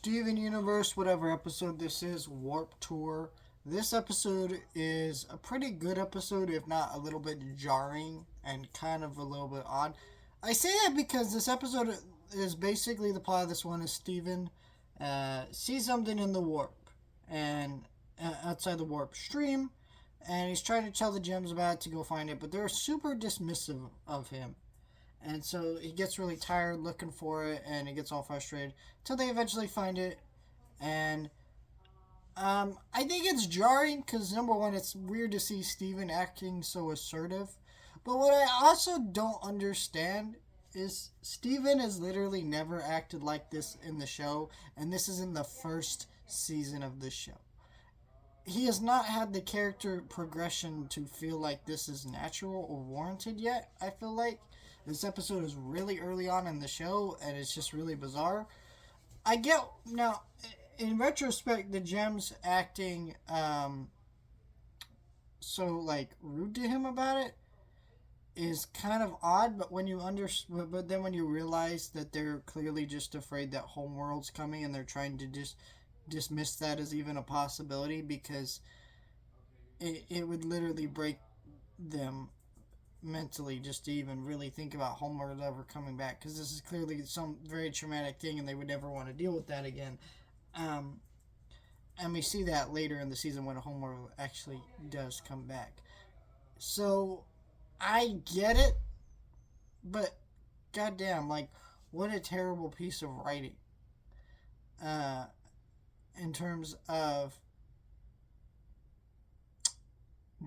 Steven Universe, whatever episode this is, Warp Tour. This episode is a pretty good episode, if not a little bit jarring and kind of a little bit odd. I say that because this episode is basically the plot of this one is Steven sees something in the warp and outside the warp stream, and he's trying to tell the gems about it to go find it, but they're super dismissive of him. And so he gets really tired looking for it, and he gets all frustrated until they eventually find it. And I think it's jarring because number one, it's weird to see Steven acting so assertive. But what I also don't understand is Steven has literally never acted like this in the show, and this is in the first season of the show. He has not had the character progression to feel like this is natural or warranted yet. I feel like this episode is really early on in the show, and it's just really bizarre. I get now, in retrospect, the gems acting so like rude to him about it is kind of odd. But but then when you realize that they're clearly just afraid that Homeworld's coming, and they're trying to just dismiss that as even a possibility because it would literally break them mentally just to even really think about Homeworld ever coming back, because this is clearly some very traumatic thing and they would never want to deal with that again. Um, and we see that later in the season when Homeworld actually does come back. So I get it, but goddamn, like, what a terrible piece of writing. Uh, in terms of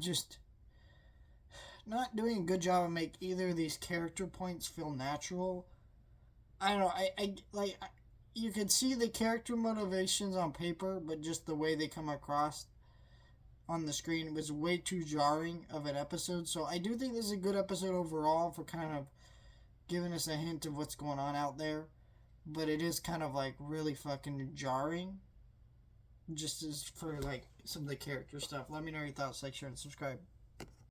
just not doing a good job of make either of these character points feel natural. I don't know. You could see the character motivations on paper, but just the way they come across on the screen was way too jarring of an episode. So I do think this is a good episode overall for kind of giving us a hint of what's going on out there. But it is kind of like really fucking jarring. Just as for like some of the character stuff. Let me know your thoughts, like, share, and subscribe.